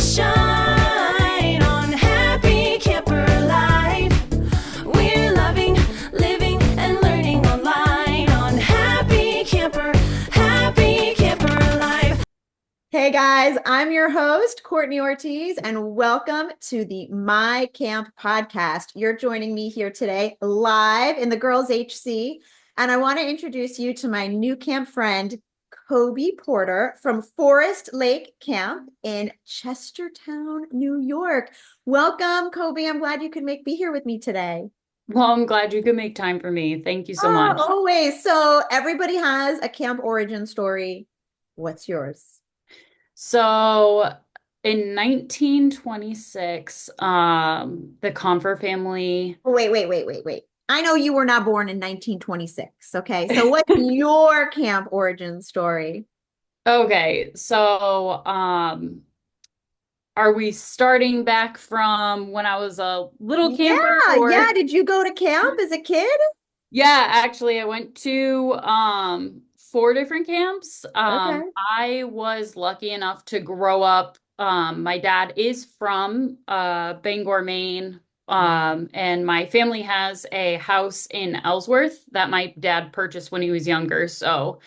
shine on Happy Camper Life. We're loving, living, and learning online on Happy Camper Life. Hey guys, I'm your host, Courtney Ortiz, and welcome to the My Camp podcast. You're joining me here today live in the Girls HC, and I want to introduce you to my new camp friend, Coby Porter from Forest Lake Camp in Chestertown, New York. Welcome, Coby. I'm glad you could be here with me today. Well, I'm glad you could make time for me. Thank you so Oh, much. always. So everybody has a camp origin story. What's yours? So in 1926, the Confer family. Oh, wait. I know you were not born in 1926. Okay. So what's your camp origin story? Okay, so are we starting back from when I was a little camper Yeah. or Did you go to camp as a kid? yeah, actually I went to four different camps. Okay. I was lucky enough to grow up. My dad is from Bangor, Maine. And my family has a house in Ellsworth that my dad purchased when he was younger. So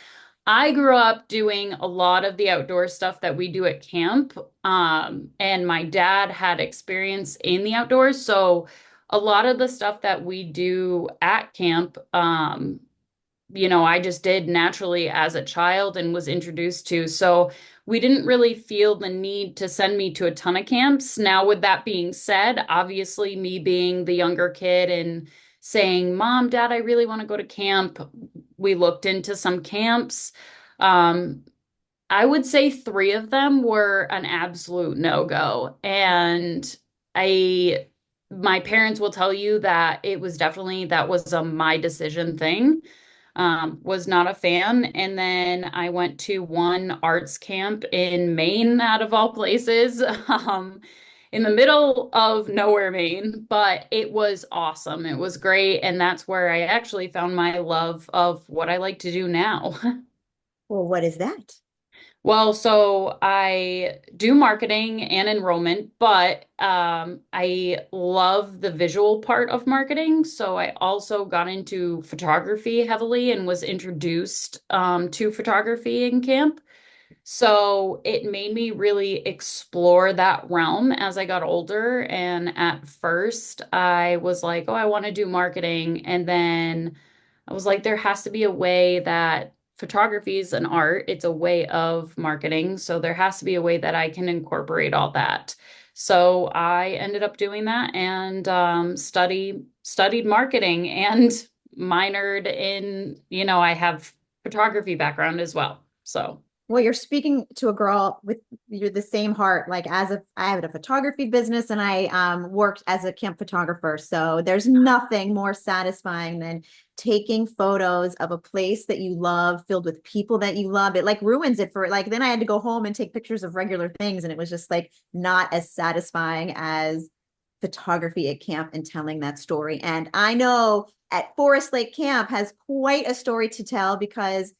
I grew up doing a lot of the outdoor stuff that we do at camp. And my dad had experience in the outdoors. So a lot of the stuff that we do at camp, I just did naturally as a child and was introduced to. So we didn't really feel the need to send me to a ton of camps. Now, with that being said, obviously, me being the younger kid and saying, Mom, Dad, I really want to go to camp, we looked into some camps. Um, I would say three of them were an absolute no-go. And I, my parents will tell you that it was definitely, that was a my decision thing. Was not a fan. And then I went to one arts camp in Maine, out of all places, in the middle of nowhere, Maine, but it was awesome. It was great. And that's where I actually found my love of what I like to do now. Well, what is that? Well, so I do marketing and enrollment, but I love the visual part of marketing. So I also got into photography heavily and was introduced to photography in camp. So it made me really explore that realm as I got older. And at first, I was like, oh, I want to do marketing. And then I was like, there has to be a way that photography is an art, it's a way of marketing. So there has to be a way that I can incorporate all that. So I ended up doing that and studied marketing and minored in, I have photography background as well. So Well, you're speaking to a girl with you're the same heart. Like I had a photography business and I worked as a camp photographer. So there's nothing more satisfying than taking photos of a place that you love, filled with people that you love. It like ruins it for like then I had to go home and take pictures of regular things, and it was just like not as satisfying as photography at camp and telling that story. And I know at Forest Lake Camp has quite a story to tell because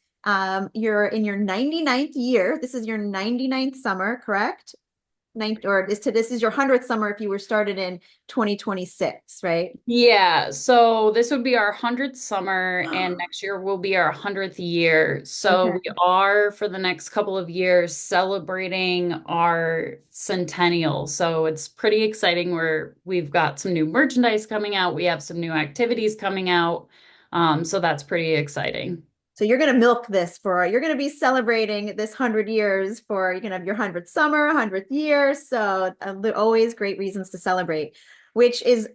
you're in your 99th year. This is your 99th summer, correct? This is your 100th summer if you were started in 2026, right? yeah, so this would be our 100th summer, and next year will be our 100th year. So Okay. we are, for the next couple of years, celebrating our centennial. So it's pretty exciting. We've got some new merchandise coming out. We have some new activities coming out. So that's pretty exciting. So you're going to milk this you're going to be celebrating this 100 years for, you're going to have your 100th summer, 100th year. So always great reasons to celebrate, which is,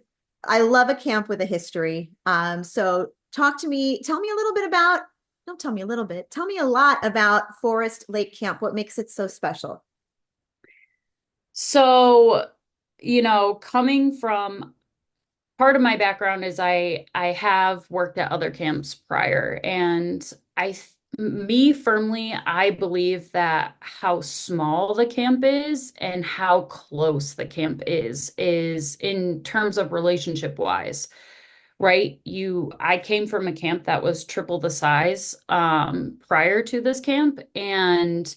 I love a camp with a history. So tell me a little bit about, don't tell me a little bit, tell me a lot about Forest Lake Camp. What makes it so special? So, coming from part of my background is I have worked at other camps prior, and me firmly, I believe that how small the camp is and how close the camp is in terms of relationship wise, right? I came from a camp that was triple the size prior to this camp, and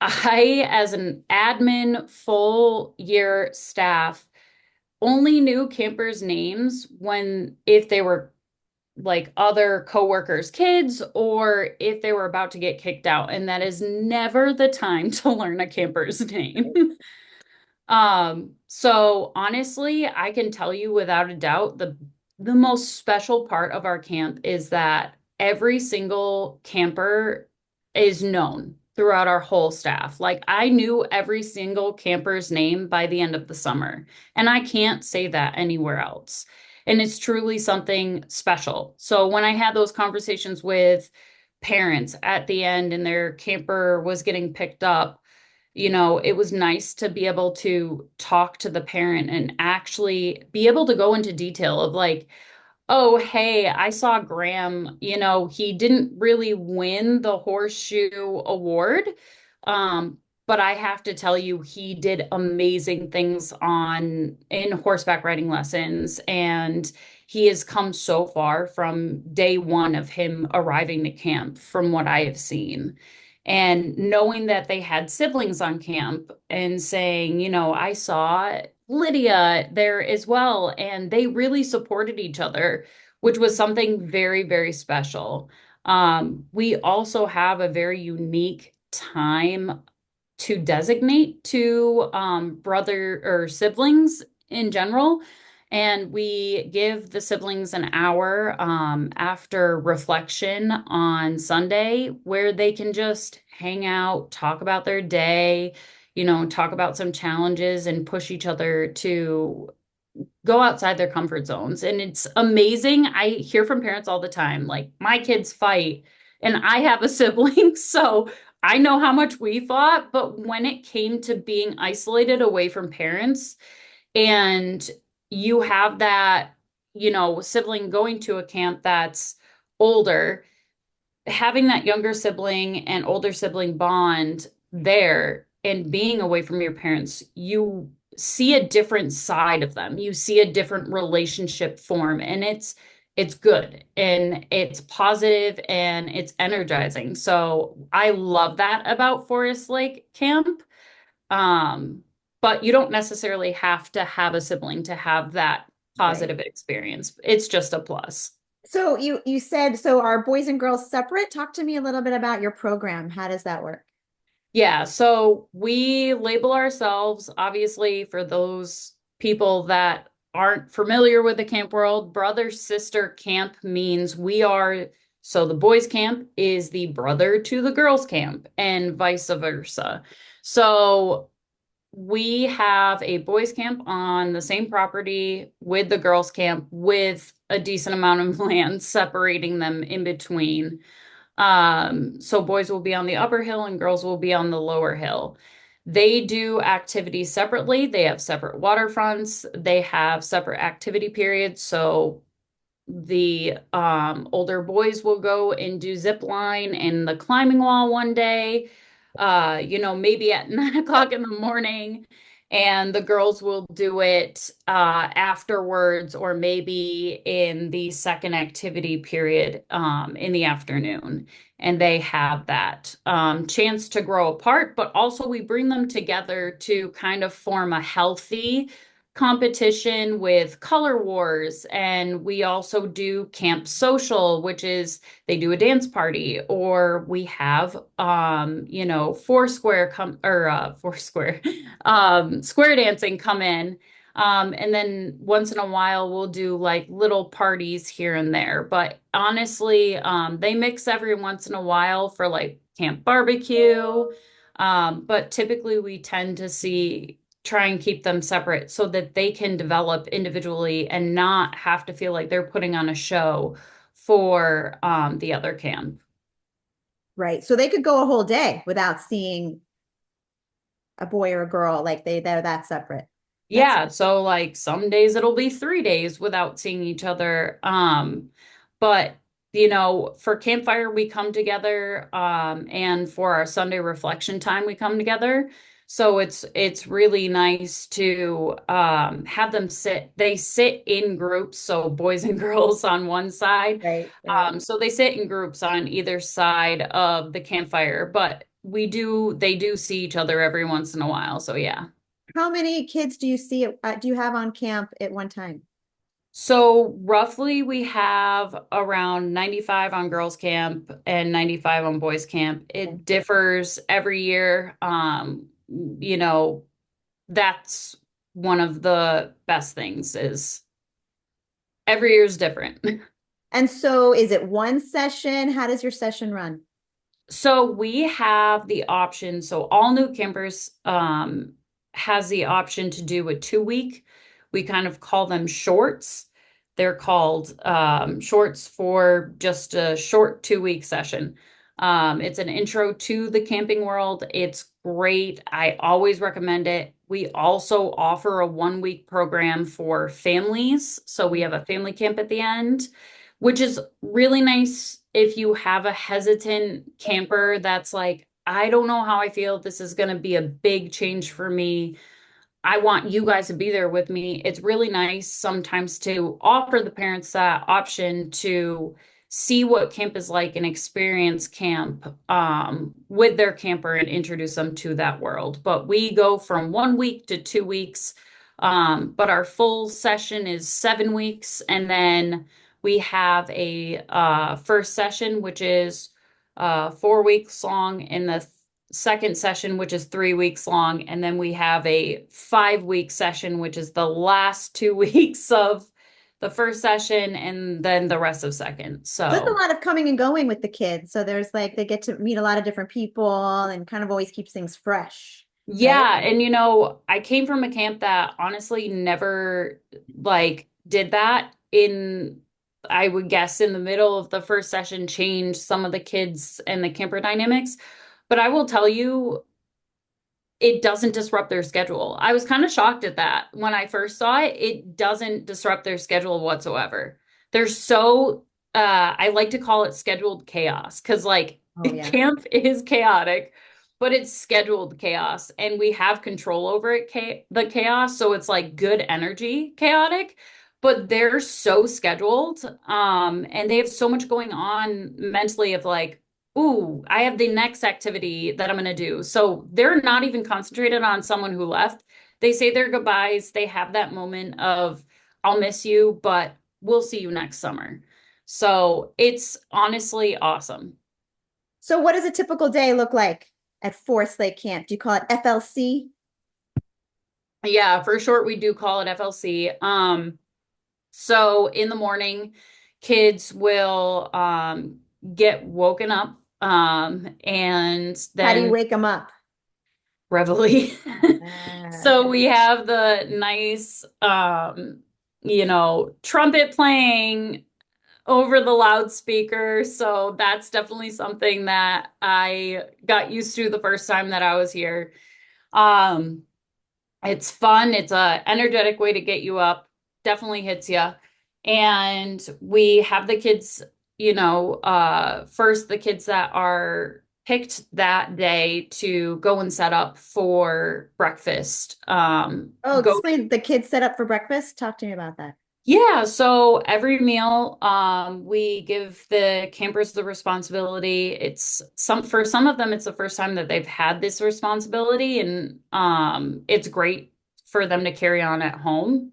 I, as an admin full year staff, only knew campers' names when if they were like other coworkers' kids or if they were about to get kicked out. And that is never the time to learn a camper's name. So honestly, I can tell you without a doubt, the most special part of our camp is that every single camper is known throughout our whole staff. Like I knew every single camper's name by the end of the summer, and I can't say that anywhere else. And it's truly something special. So when I had those conversations with parents at the end and their camper was getting picked up, it was nice to be able to talk to the parent and actually be able to go into detail of like, oh, hey, I saw Graham, he didn't really win the horseshoe award. Um, but I have to tell you, he did amazing things in horseback riding lessons, and he has come so far from day one of him arriving to camp from what I have seen. And knowing that they had siblings on camp and saying, I saw Lydia there as well, and they really supported each other, which was something very, very special. We also have a very unique time to designate to brother or siblings in general. And we give the siblings an hour after reflection on Sunday where they can just hang out, talk about their day, talk about some challenges and push each other to go outside their comfort zones. And it's amazing. I hear from parents all the time, like, my kids fight, and I have a sibling, so I know how much we fought. But when it came to being isolated away from parents, and you have that, sibling going to a camp that's older, having that younger sibling and older sibling bond there and being away from your parents, you see a different side of them. You see a different relationship form, and it's good and it's positive and it's energizing. So I love that about Forest Lake Camp. Um, but you don't necessarily have to have a sibling to have that Right. positive experience. It's just a plus. So you said, so are boys and girls separate? Talk to me a little bit about your program. How does that work? Yeah, so we label ourselves, obviously, for those people that aren't familiar with the camp world, brother sister camp means so the boys camp is the brother to the girls camp and vice versa. So we have a boys camp on the same property with the girls camp with a decent amount of land separating them in between. So boys will be on the upper hill and girls will be on the lower hill. They do activities separately. They have separate waterfronts. They have separate activity periods. So the older boys will go and do zip line and the climbing wall one day, maybe at 9 o'clock in the morning. And the girls will do it afterwards or maybe in the second activity period in the afternoon. And they have that chance to grow apart, but also we bring them together to kind of form a healthy competition with color wars. And we also do camp social, which is they do a dance party, or we have foursquare square dancing come in. And then once in a while we'll do like little parties here and there. But honestly, they mix every once in a while for like camp barbecue. But typically we tend to try and keep them separate so that they can develop individually and not have to feel like they're putting on a show for the other camp. Right. So they could go a whole day without seeing a boy or a girl, like they're that separate. That's Yeah, so like some days it'll be 3 days without seeing each other. But for campfire we come together, and for our Sunday reflection time we come together. So it's really nice to have them they sit in groups, so boys and girls on one side. right, right. So they sit in groups on either side of the campfire, but they do see each other every once in a while. So yeah. How many kids do you see, do you have on camp at one time? So roughly we have around 95 on girls camp and 95 on boys camp. Okay. It differs every year. You know, that's one of the best things is every year is different. And so is it one session? How does your session run? So we have the option, so all new campers has the option to do a 2 week. We kind of call them shorts. They're called shorts for just a short 2 week session. It's an intro to the camping world. It's great. I always recommend it. We also offer a 1 week program for families. So we have a family camp at the end, which is really nice if you have a hesitant camper that's like, I don't know how I feel. This is going to be a big change for me. I want you guys to be there with me. It's really nice sometimes to offer the parents that option to see what camp is like and experience camp with their camper and introduce them to that world. But we go from 1 week to 2 weeks. But our full session is 7 weeks. And then we have a first session, which is 4 weeks long, and the second session, which is 3 weeks long. And then we have a 5 week session, which is the last 2 weeks of the first session and then the rest of second. There's a So lot of coming and going with the kids. So there's like, they get to meet a lot of different people and kind of always keeps things fresh, right? yeah, and I came from a camp that honestly never like did that in I would guess in the middle of the first session changed some of the kids and the camper dynamics. But I will tell you, it doesn't disrupt their schedule. I was kind of shocked at that when I first saw it. It doesn't disrupt their schedule whatsoever. They're so, I like to call it scheduled chaos because, like, Oh, yeah. camp is chaotic, but it's scheduled chaos and we have control over it, the chaos. So it's like good energy chaotic, but they're so scheduled. And they have so much going on mentally of like, ooh, I have the next activity that I'm going to do. So they're not even concentrated on someone who left. They say their goodbyes. They have that moment of, I'll miss you, but we'll see you next summer. So it's honestly awesome. So what does a typical day look like at Forest Lake Camp? Do you call it FLC? Yeah, for short, we do call it FLC. So in the morning, kids will get woken up and How do you then wake them up? reveille. Ah. So we have the nice, trumpet playing over the loudspeaker. So that's definitely something that I got used to the first time that I was here. Um, it's fun. It's a energetic way to get you up. Definitely hits you. And we have the kids, first the kids that are picked that day to go and set up for breakfast. Oh, Go explain the kids set up for breakfast. Talk to me about that. Yeah, so every meal, we give the campers the responsibility. For some of them, it's the first time that they've had this responsibility, and it's great for them to carry on at home.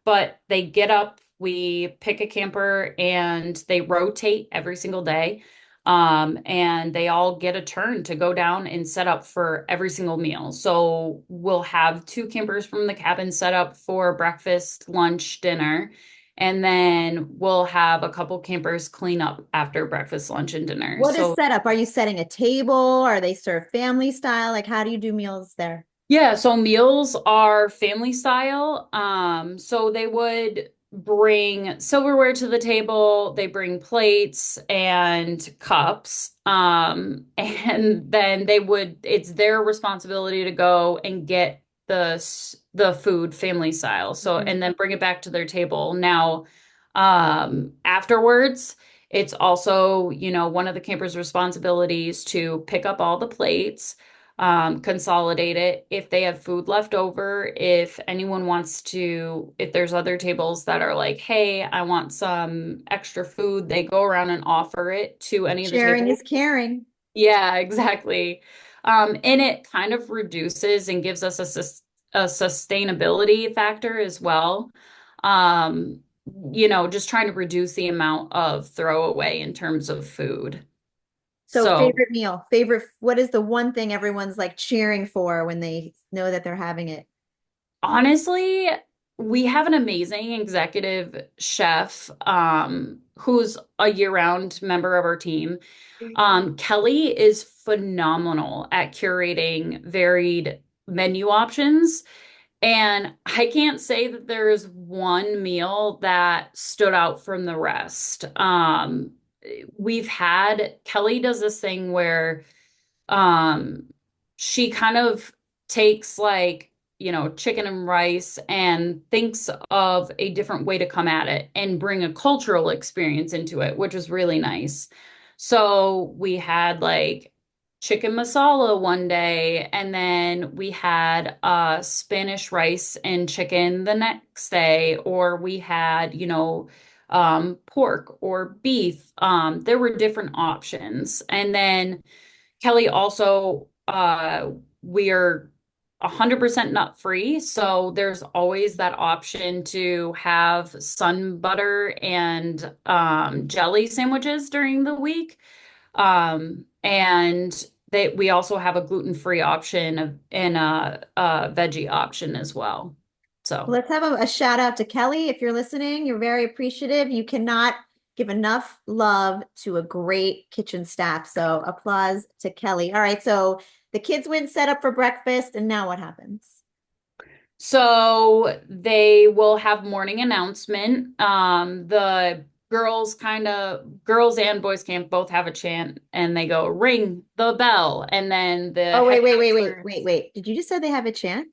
But they get up, we pick a camper, and they rotate every single day. And they all get a turn to go down and set up for every single meal. So we'll have two campers from the cabin set up for breakfast, lunch, dinner, and then we'll have a couple campers clean up after breakfast, lunch, and dinner. What is So set up? Are you setting a table? Are they served family style? Like, how do you do meals there? yeah, so meals are family style. So they would bring silverware to the table, they bring plates and cups. And then it's their responsibility to go and get the food family style. So, Mhm. and then bring it back to their table. Now, afterwards, it's also, one of the campers' responsibilities to pick up all the plates, consolidate it. If they have food left over, if anyone wants to, if there's other tables that are like, hey, I want some extra food, they go around and offer it to any of the Sharing tables. is caring. Yeah, exactly. And it kind of reduces and gives us a sustainability factor as well. Um, just trying to reduce the amount of throwaway in terms of food. So So favorite meal, what is the one thing everyone's like cheering for when they know that they're having it? honestly, we have an amazing executive chef, who's a year-round member of our team. Kelly is phenomenal at curating varied menu options. And I can't say that there's one meal that stood out from the rest. Kelly does this thing where um she kind of takes like chicken and rice and thinks of a different way to come at it and bring a cultural experience into it, which was really nice. So we had like chicken masala one day, and then we had Spanish rice and chicken the next day, or we had pork or beef. There were different options. And then Kelly also, we are 100% nut free. So there's always that option to have sun butter and jelly sandwiches during the week. And we also have a gluten-free option and a veggie option as well. So. Let's have a shout out to Kelly. If you're listening, you're very appreciative. You cannot give enough love to a great kitchen staff. So applause to Kelly. All right. So the kids went set up for breakfast, and now what happens? So they will have morning announcement. The girls and boys camp both have a chant, and they go ring the bell, and then the Oh, head wait, wait, wait, wait, counselor. wait, wait. Did you just say they have a chant?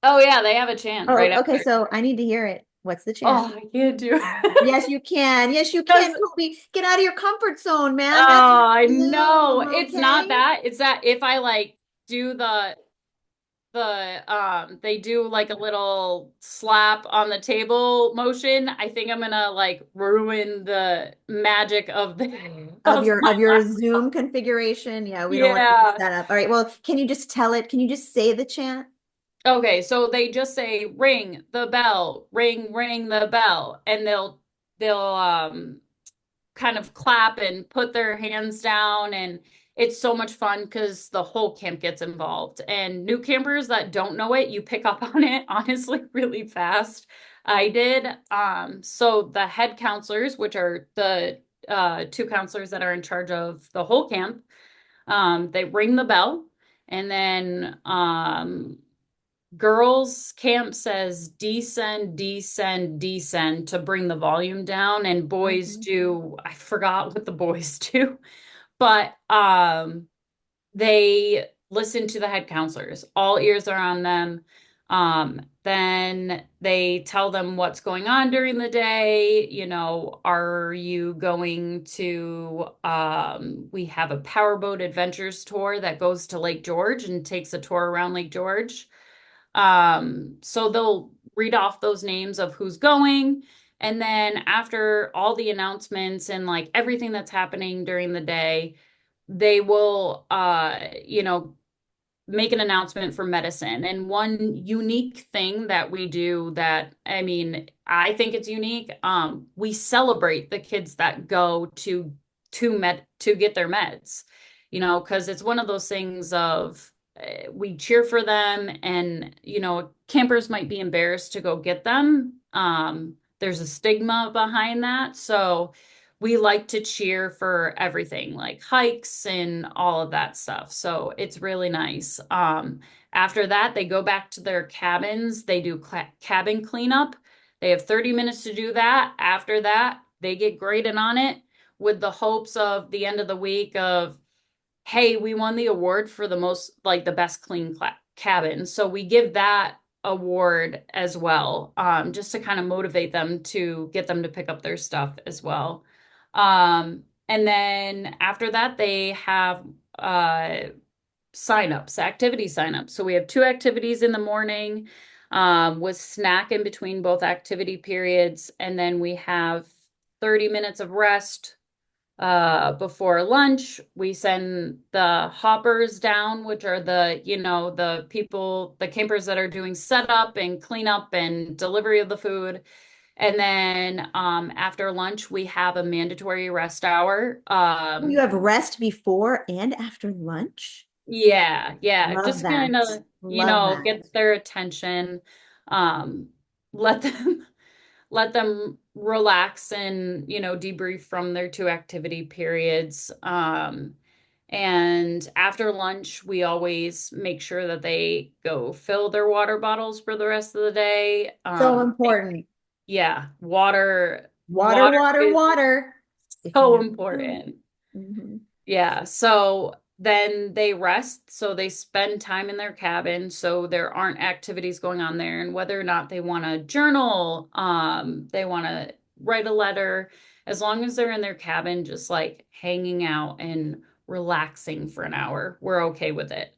Oh yeah, they have a chant Oh, right okay. after. So I need to hear it. What's the chant? Oh, I can't do Yes, you can. Yes, you can, because Coby. Get out of your comfort zone, man. That's oh, I know Zoom, it's not okay? that. It's that if I like do they do like a little slap on the table motion, I think I'm gonna like ruin the magic of the Of of your my of your life. Zoom configuration. Yeah, we don't want to mess Yeah. that up. All right. Well, can you just tell it? Can you just say the chant? Okay, so they just say ring the bell, ring the bell, and they'll kind of clap and put their hands down, and it's so much fun because the whole camp gets involved, and new campers that don't know it, you pick up on it honestly really fast. I did. So the head counselors, which are the two counselors that are in charge of the whole camp, they ring the bell, and then girls camp says descend, descend, descend to bring the volume down, and boys Okay. do, I forgot what the boys do, but they listen to the head counselors. All ears are on them. Then they tell them what's going on during the day. Are you going to, we have a powerboat adventures tour that goes to Lake George and takes a tour around Lake George. So they'll read off those names of who's going. And then after all the announcements and like everything that's happening during the day, they will, make an announcement for medicine. And one unique thing that we do that, I mean, I think it's unique, we celebrate the kids that go to get their meds, because it's one of those things of we cheer for them, and campers might be embarrassed to go get them. There's a stigma behind that. So we like to cheer for everything like hikes and all of that stuff. So it's really nice. After that, they go back to their cabins. They do cabin cleanup. They have 30 minutes to do that. After that, they get graded on it with the hopes of the end of the week of, hey, we won the award for the best clean cabin. So we give that award as well, just to kind of motivate them to get them to pick up their stuff as well. And then after that, they have signups, activity signups. So we have two activities in the morning, with snack in between both activity periods. And then we have 30 minutes of rest, Before lunch, we send the hoppers down, which are the people, the campers that are doing setup and cleanup and delivery of the food. And then after lunch, we have a mandatory rest hour. You have rest before and after lunch? Yeah, Love just that. kind of, Love that. get their attention, um, let them let them relax and, debrief from their two activity periods. And after lunch, we always make sure that they go fill their water bottles for the rest of the day. So important. Yeah, water, Water, water water, is water. If you so never know. important. Mhm. Yeah, so then they rest, so they spend time in their cabin, so there aren't activities going on there. And whether or not they want to journal, they want to write a letter, as long as they're in their cabin, just like hanging out and relaxing for an hour, we're okay with it.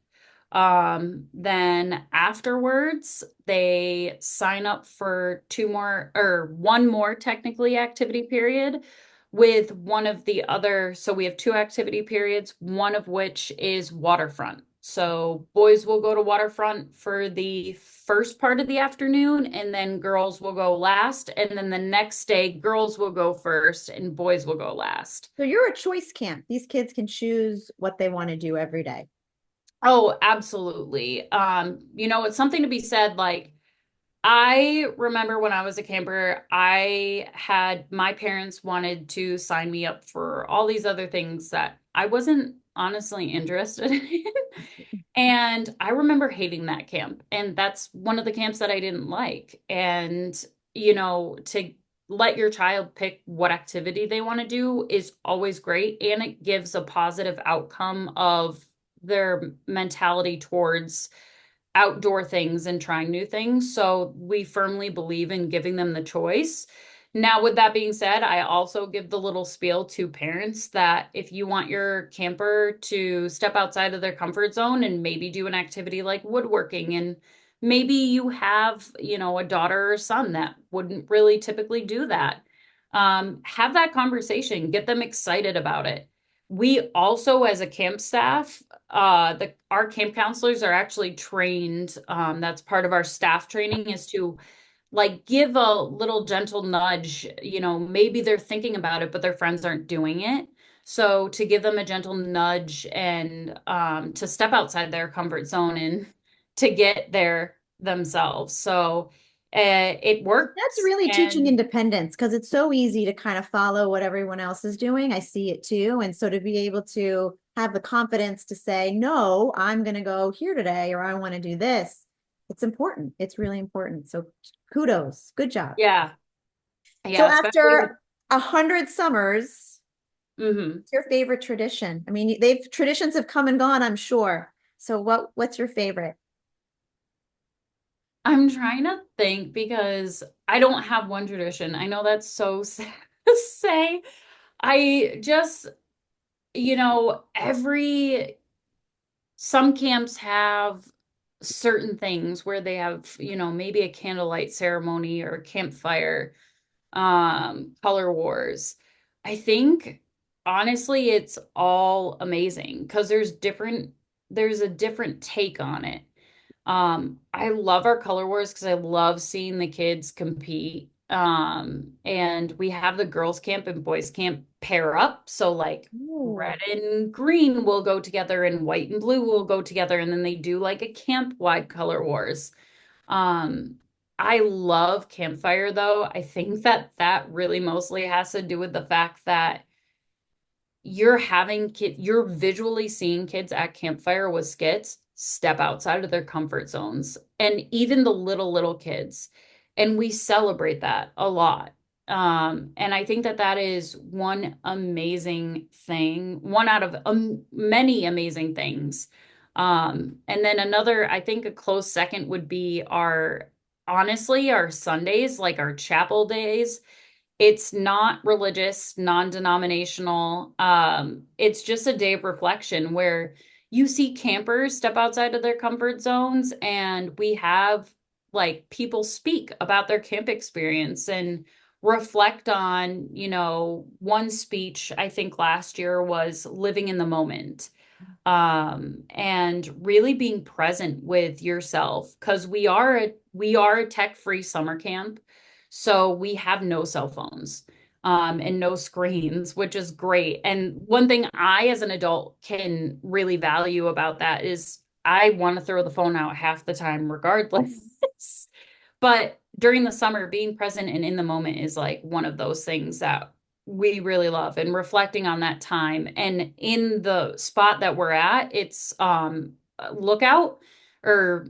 Then afterwards, they sign up for two more or one more technically activity period with one of the other. So we have two activity periods, one of which is waterfront. So boys will go to waterfront for the first part of the afternoon, and then girls will go last. And then the next day, girls will go first and boys will go last. So you're a choice camp. These kids can choose what they want to do every day. Oh, absolutely. It's something to be said, like, I remember when I was a camper, I had my parents wanted to sign me up for all these other things that I wasn't honestly interested in. And I remember hating that camp. And that's one of the camps that I didn't like. And, to let your child pick what activity they want to do is always great. And it gives a positive outcome of their mentality towards outdoor things and trying new things. So we firmly believe in giving them the choice. Now, with that being said, I also give the little spiel to parents that if you want your camper to step outside of their comfort zone and maybe do an activity like woodworking, and maybe you have, a daughter or son that wouldn't really typically do that, have that conversation, get them excited about it. We also, as a camp staff, our camp counselors are actually trained. That's part of our staff training, is to like give a little gentle nudge. Maybe they're thinking about it, but their friends aren't doing it. So to give them a gentle nudge and to step outside their comfort zone and to get there themselves. So it That's works. really teaching And independence because it's so easy to kind of follow what everyone else is doing. I see it too. And so to be able to have the confidence to say, no, I'm going to go here today, or I want to do this. It's important. It's really important. So kudos. Good job. yeah, So yeah, especially with, after 100 summers, mhm. what's your favorite tradition? I mean, they've traditions have come and gone, I'm sure. So what's your favorite? I'm trying to think because I don't have one tradition. I know that's so sad to say. I just, some camps have certain things where they have, maybe a candlelight ceremony or a campfire, color wars. I think honestly it's all amazing because there's a different take on it. I love our color wars because I love seeing the kids compete. And we have the girls camp and boys camp pair up. So like Ooh. red and green will go together and white and blue will go together. And then they do like a camp wide color wars. Um, I love campfire though. I think that really mostly has to do with the fact that you're visually seeing kids at campfire with skits step outside of their comfort zones, and even the little kids, and we celebrate that a lot. And I think that is one amazing thing, one out of many amazing things. And then another, I think a close second would be honestly our Sundays, like our chapel days. It's not religious, non-denominational. It's just a day of reflection where you see campers step outside of their comfort zones, and we have like people speak about their camp experience, and reflect on, one speech I think last year was living in the moment, and really being present with yourself, because we are a tech-free summer camp, so we have no cell phones, and no screens, which is great. And one thing I, as an adult, can really value about that is I want to throw the phone out half the time, regardless. But during the summer, being present and in the moment is like one of those things that we really love, and reflecting on that time. And in the spot that we're at, it's lookout, or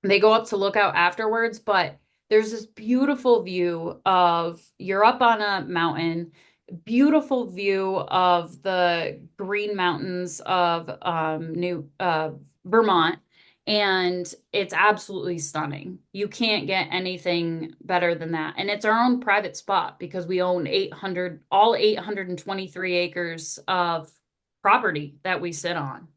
they go up to lookout afterwards, but there's this beautiful view of, you're up on a mountain, beautiful view of the Green Mountains of New Vermont, and it's absolutely stunning. You can't get anything better than that. And it's our own private spot because we own 823 acres of property that we sit on.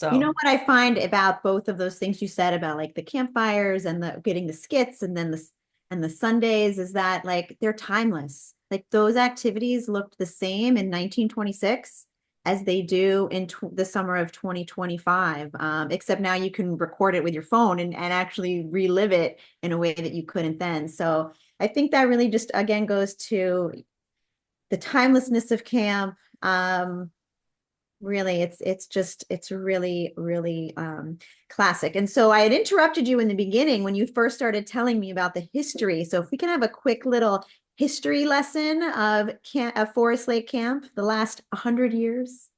You know So, what I find about both of those things you said about like the campfires and the getting the skits and then the Sundays is that like they're timeless. Like those activities looked the same in 1926 as they do in the summer of 2025. Except now you can record it with your phone and actually relive it in a way that you couldn't then. So I think that really just again goes to the timelessness of camp. Really, it's really classic. And so I had interrupted you in the beginning when you first started telling me about the history. So if we can have a quick little history lesson of Forest Lake Camp, the last 100 years.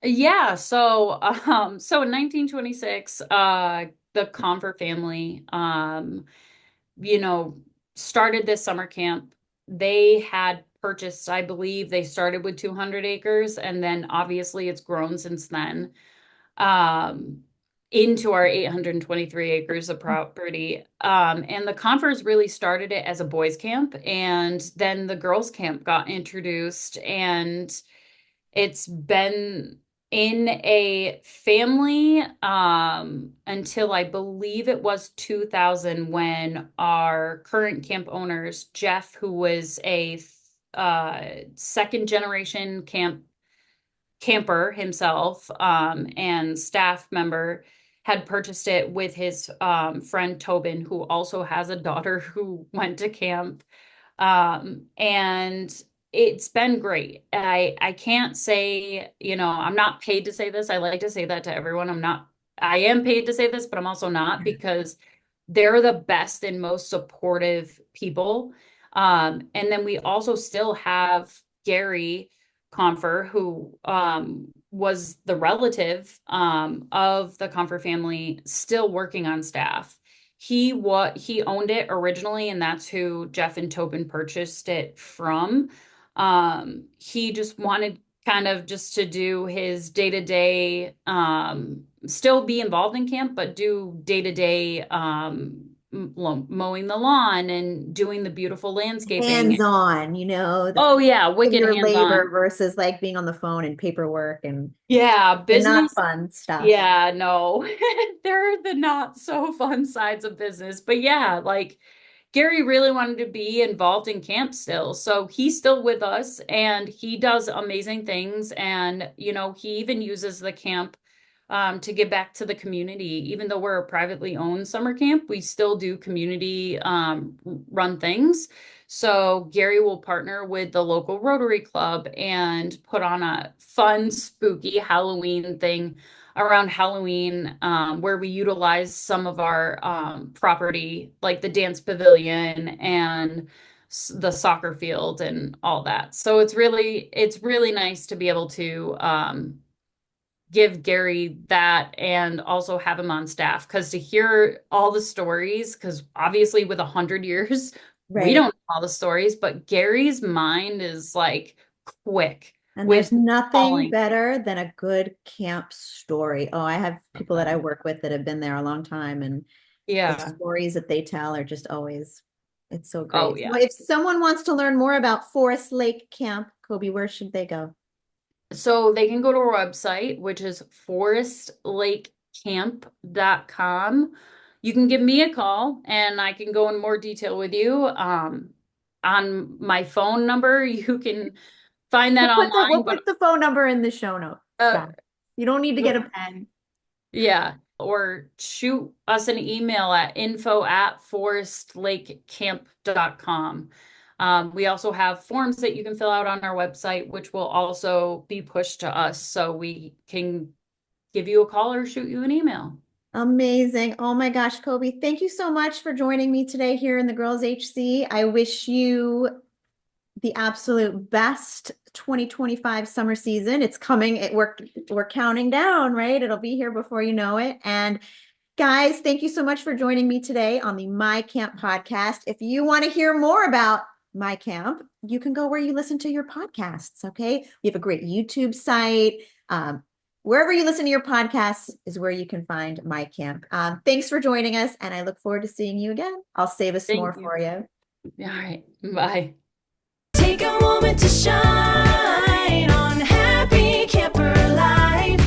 yeah, so in 1926, the Confer family, you know, started this summer camp. They had purchased, I believe they started with 200 acres, and then obviously it's grown since then, um, into our 823 acres of property. And the Confers really started it as a boys' camp, and then the girls' camp got introduced, and it's been in a family until I believe it was 2000, when our current camp owners, Jeff, who was a second generation camper himself, and staff member, had purchased it with his friend Tobin, who also has a daughter who went to camp, and it's been great. I can't say, I'm not paid to say this. I like to say that to everyone. I am paid to say this, but I'm also not, because they're the best and most supportive people. And then we also still have Gary Confer, who was the relative of the Confer family, still working on staff. He owned it originally, and that's who Jeff and Tobin purchased it from. He just wanted kind of just to do his day-to-day, still be involved in camp, but do day-to-day mowing the lawn and doing the beautiful landscaping. Hands-on, Oh yeah, wicked your labor hands-on. versus like being on the phone and paperwork and Yeah, the not business. fun stuff. Yeah, no. They're the not so fun sides of business. But yeah, like Gary really wanted to be involved in camp still. So he's still with us, and he does amazing things. And, he even uses the camp to give back to the community. Even though we're a privately owned summer camp, we still do community run things. So Gary will partner with the local Rotary Club and put on a fun, spooky Halloween thing around Halloween, where we utilize some of our property, like the dance pavilion and the soccer field and all that. So it's really nice to be able to give Gary that, and also have him on staff, because to hear all the stories, because obviously with 100 years, we Right. don't know all the stories, but Gary's mind is like quick And with there's nothing calling. better than a good camp story. Oh, I have people that I work with that have been there a long time, and the Yeah. stories that they tell are just always, it's so Oh great. So yeah. if someone wants to learn more about Forest Lake Camp, Coby, where should they go? So they can go to our website, which is forestlakecamp.com. You can give me a call and I can go in more detail with you. on my phone number. You can find that We'll online, put the phone number in the show notes, but guys. You don't need to get a pen. yeah, or shoot us an email at info@forestlakecamp.com. We also have forms that you can fill out on our website, which will also be pushed to us so we can give you a call or shoot you an email. Amazing. Oh my gosh, Coby, thank you so much for joining me today here in the Girls HC. I wish you the absolute best 2025 summer season. It's coming. We're counting down, right? It'll be here before you know it. And guys, thank you so much for joining me today on the My Camp podcast. If you want to hear more about My Camp, you can go where you listen to your podcasts. Okay. We have a great YouTube site. Wherever you listen to your podcasts is where you can find My Camp. Thanks for joining us, and I look forward to seeing you again. I'll save us more for you. All right. Bye. Take a moment to shine on Happy Camper Life.